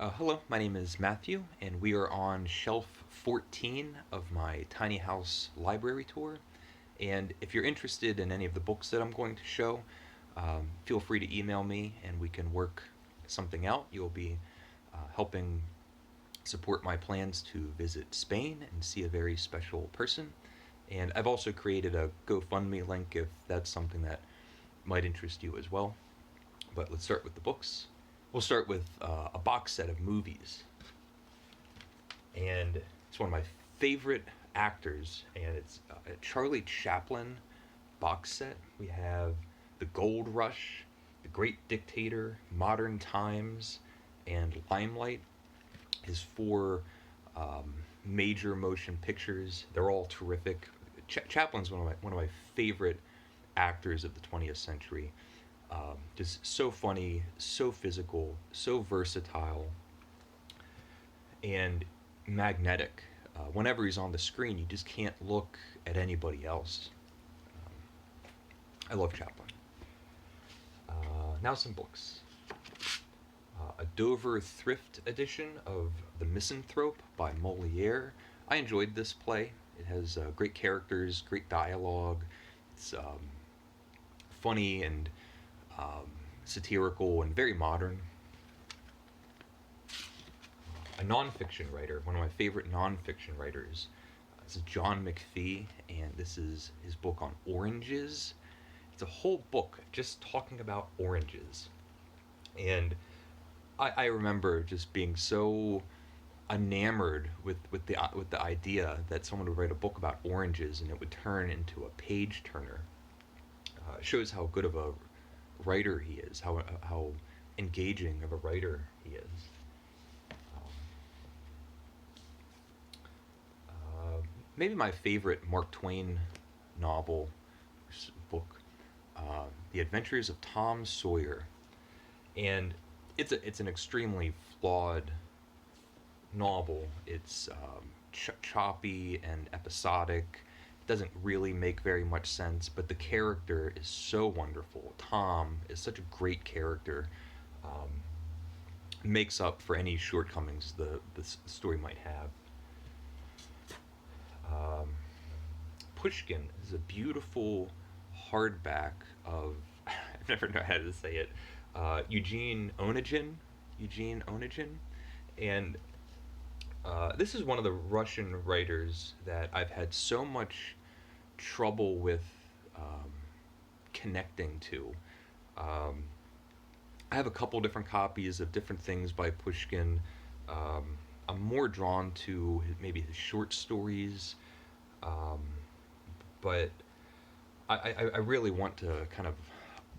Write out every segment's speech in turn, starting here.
Hello, my name is Matthew, and we are on shelf 14 of my tiny house library tour. And if you're interested in any of the books that I'm going to show, feel free to email me and we can work something out. You'll be helping support my plans to visit Spain and see a very special person. And I've also created a GoFundMe link if that's something that might interest you as well. But let's start with the books. We'll start with a box set of movies. And it's one of my favorite actors, and it's a Charlie Chaplin box set. We have The Gold Rush, The Great Dictator, Modern Times, and Limelight. His major motion pictures. They're all terrific. Chaplin's one of my favorite actors of the 20th century. Just so funny, so physical, so versatile, and magnetic. Whenever he's on the screen, you just can't look at anybody else. I love Chaplin. Now some books. A Dover Thrift edition of The Misanthrope by Moliere. I enjoyed this play. It has great characters, great dialogue. It's funny and satirical and very modern. A nonfiction writer, one of my favorite nonfiction writers, this is John Mcphee, and this is his book on oranges. It's a whole book just talking about oranges. And I remember just being so enamored with the idea that someone would write a book about oranges and it would turn into a page turner. It shows how good of a writer he is, how engaging of a writer he is. Maybe my favorite Mark Twain novel book, The Adventures of Tom Sawyer, and it's an extremely flawed novel. It's choppy and episodic. It doesn't really make very much sense, but the character is so wonderful. Tom is such a great character. Makes up for any shortcomings the story might have. Pushkin is a beautiful hardback of I never know how to say it. Eugene Onegin. Eugene Onegin, and this is one of the Russian writers that I've had so much trouble with connecting to. I have a couple different copies of different things by Pushkin. I'm more drawn to maybe his short stories, but I really want to kind of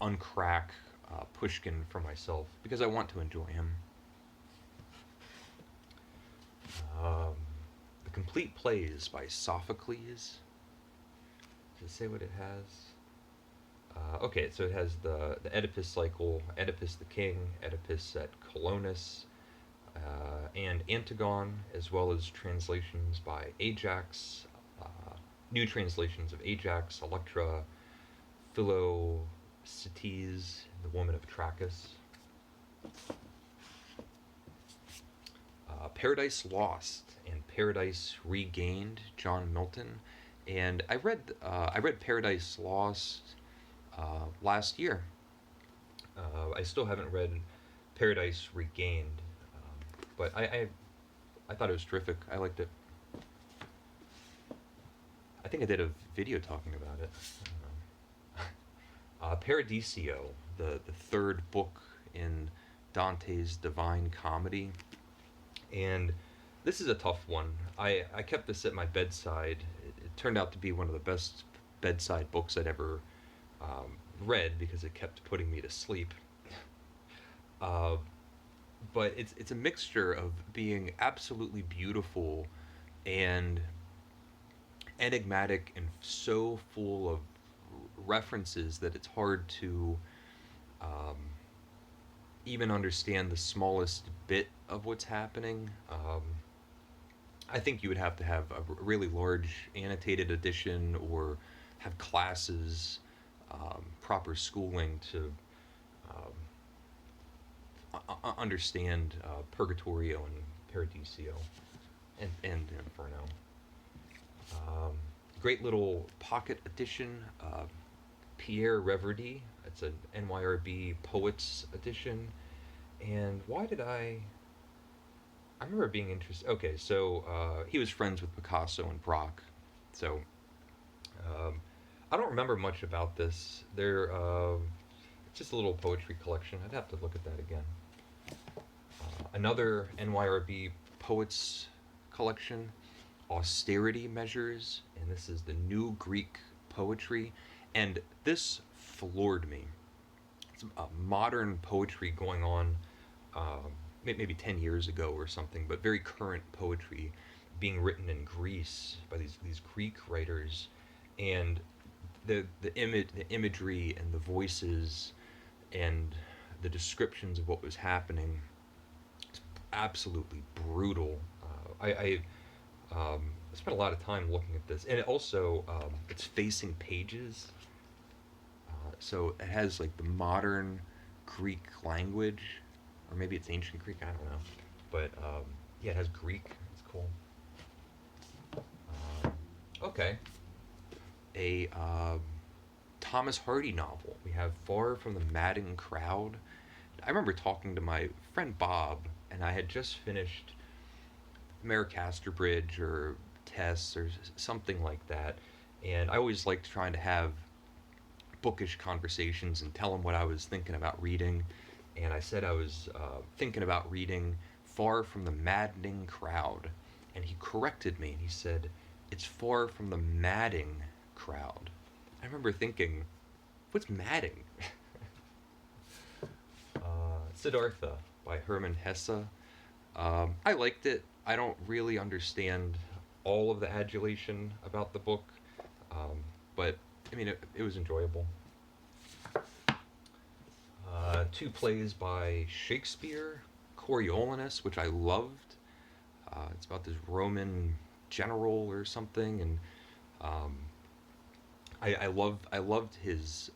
uncrack Pushkin for myself because I want to enjoy him. The Complete Plays by Sophocles. Does it say what it has? Okay, so it has the Oedipus cycle, Oedipus the King, Oedipus at Colonus, and Antigone, as well as translations by Ajax, new translations of Ajax, Electra, Philoctetes, the Woman of Trachis. Paradise Lost and Paradise Regained, John Milton, and I read Paradise Lost last year. I still haven't read Paradise Regained, but I thought it was terrific. I liked it. I think I did a video talking about it. Paradiso, the third book in Dante's Divine Comedy, and this is a tough one. I kept this at my bedside. It turned out to be one of the best bedside books I'd ever read because it kept putting me to sleep. But it's a mixture of being absolutely beautiful and enigmatic and so full of references that it's hard to even understand the smallest bit of what's happening. I think you would have to have a really large annotated edition or have classes, proper schooling to understand Purgatorio and Paradiso and Inferno. Um, Great little pocket edition. Pierre Reverdy. It's an NYRB Poets edition. And why did I remember being interested. Okay, so he was friends with Picasso and Brock. So um, I don't remember much about this. It's just a little poetry collection. I'd have to look at that again. Another NYRB Poets collection, Austerity Measures, and this is the New Greek Poetry. And this floored me. It's modern poetry going on maybe 10 years ago or something, but very current poetry being written in Greece by these Greek writers, and the imagery and the voices and the descriptions of what was happening is absolutely brutal. I spent a lot of time looking at this, and it also it's facing pages, so it has like the modern Greek language, or maybe it's ancient Greek. I don't know, but yeah, it has Greek. It's cool. Okay, a Thomas Hardy novel. We have Far from the Madding Crowd. I remember talking to my friend Bob, and I had just finished Mare Casterbridge or Tess or something like that, and I always liked trying to have bookish conversations and tell him what I was thinking about reading. And I said I was thinking about reading Far from the Maddening Crowd, and he corrected me and he said it's Far from the Madding Crowd. I remember thinking, what's madding? Siddhartha by Hermann Hesse. I liked it. I don't really understand all of the adulation about the book, but I mean, it was enjoyable. Two plays by Shakespeare, Coriolanus, which I loved. It's about this Roman general or something, and I loved his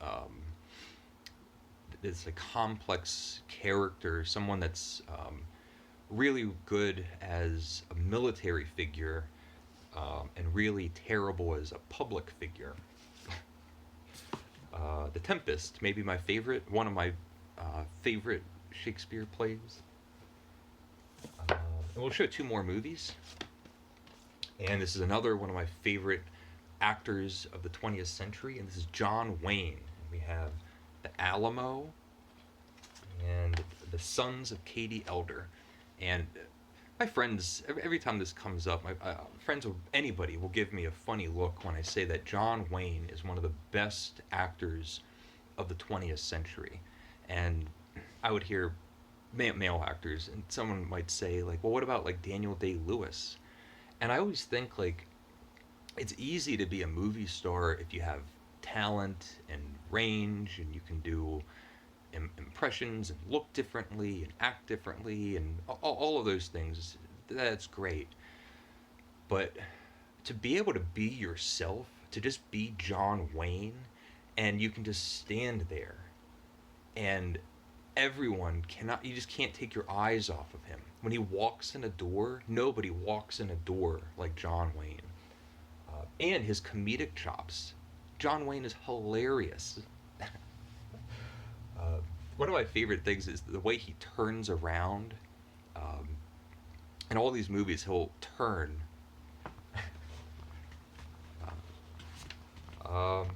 this like complex character, someone that's really good as a military figure, and really terrible as a public figure. The Tempest, maybe my favorite, one of my favorite Shakespeare plays. And we'll show two more movies. And this is another one of my favorite actors of the 20th century, and this is John Wayne. And we have The Alamo and The Sons of Katie Elder. And my friends, every time this comes up, my friends, anybody will give me a funny look when I say that John Wayne is one of the best actors of the 20th century. And I would hear male actors, and someone might say, like, well, what about like Daniel Day-Lewis? And I always think, like, it's easy to be a movie star if you have talent and range, and you can do impressions and look differently and act differently and all of those things. That's great. But to be able to be yourself, to just be John Wayne, and you can just stand there and everyone cannot, you just can't take your eyes off of him. When he walks in a door, nobody walks in a door like John Wayne. And his comedic chops. John Wayne is hilarious. One of my favorite things is the way he turns around. In all these movies, he'll turn. The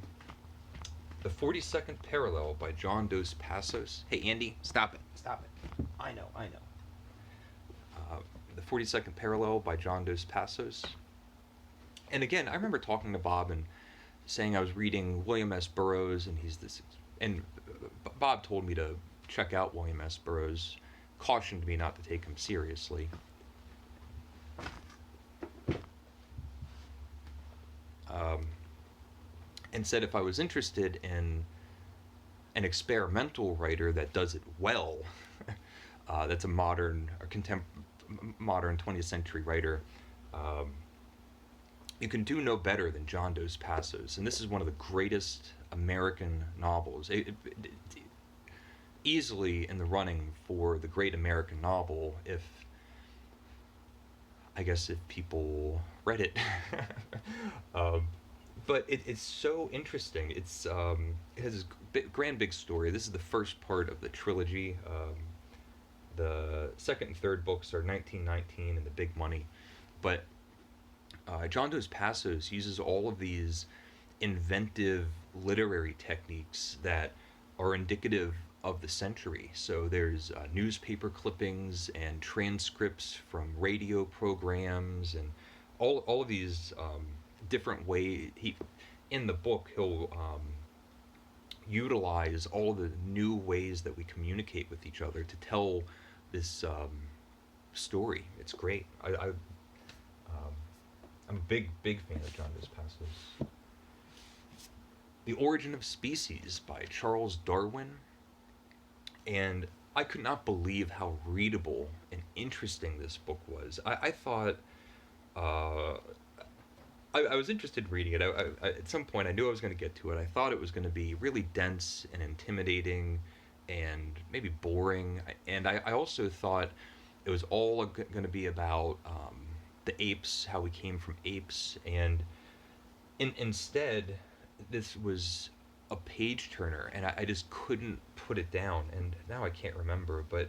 42nd Parallel by John Dos Passos. Hey, Andy, stop it. Stop it. I know. The 42nd Parallel by John Dos Passos. And again, I remember talking to Bob and saying I was reading William S. Burroughs, and he's this, and Bob told me to check out William S. Burroughs, cautioned me not to take him seriously. And said if I was interested in an experimental writer that does it well, that's a modern or modern 20th century writer, you can do no better than John Dos Passos. And this is one of the greatest American novels. easily in the running for the great American novel if, I guess, if people read it. um, but it's so interesting. It has this grand big story. This is the first part of the trilogy. The second and third books are 1919 and The Big Money, but John Dos Passos uses all of these inventive literary techniques that are indicative of the century. So there's newspaper clippings and transcripts from radio programs and all of these different ways. In the book he'll utilize all the new ways that we communicate with each other to tell this story. It's great. I'm a big fan of John Dos Passos. The Origin of Species by Charles Darwin. And I could not believe how readable and interesting this book was. I thought, I was interested in reading it. At some point, I knew I was going to get to it. I thought it was going to be really dense and intimidating and maybe boring. And I also thought it was all going to be about the apes, how we came from apes. And instead, this was a page turner, and I just couldn't put it down. And now I can't remember, but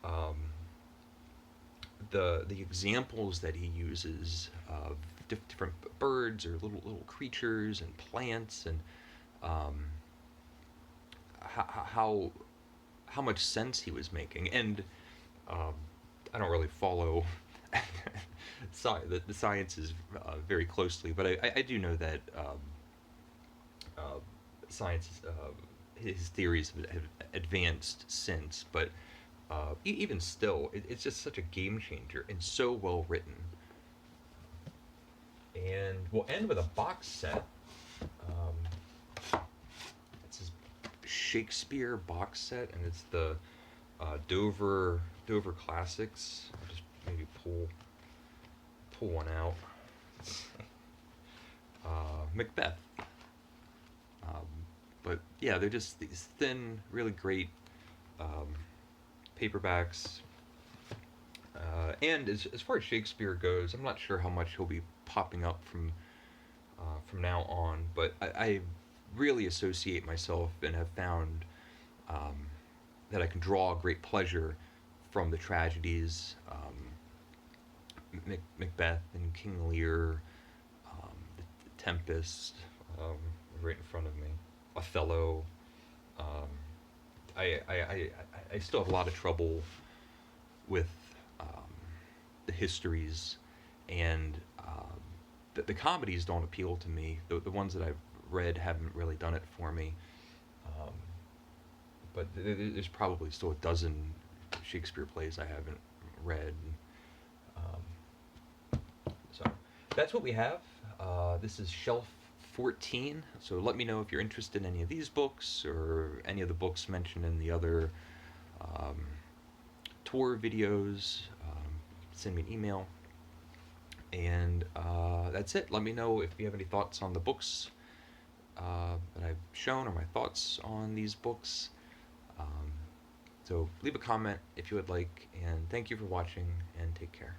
um, the examples that he uses of different birds or little creatures and plants, and um, how how much sense he was making. And um, I don't really follow the sciences very closely, but I do know that uh, science, his theories have advanced since, but even still, it's just such a game changer and so well written. And we'll end with a box set. It's his Shakespeare Box Set, and it's the Dover Classics. I'll just maybe pull one out. Macbeth. But yeah, they're just these thin, really great paperbacks. And as far as Shakespeare goes, I'm not sure how much he'll be popping up from now on, but I really associate myself and have found that I can draw great pleasure from the tragedies, Macbeth and King Lear, the Tempest, right in front of me, Othello. Um, I still have a lot of trouble with the histories, and the comedies don't appeal to me. The ones that I've read haven't really done it for me. Um, but there's probably still a dozen Shakespeare plays I haven't read. So that's what we have. This is Shelf 14. So let me know if you're interested in any of these books or any of the books mentioned in the other um, tour videos. Send me an email. And that's it. Let me know if you have any thoughts on the books that I've shown, or my thoughts on these books. So leave a comment if you would like, and thank you for watching, and take care.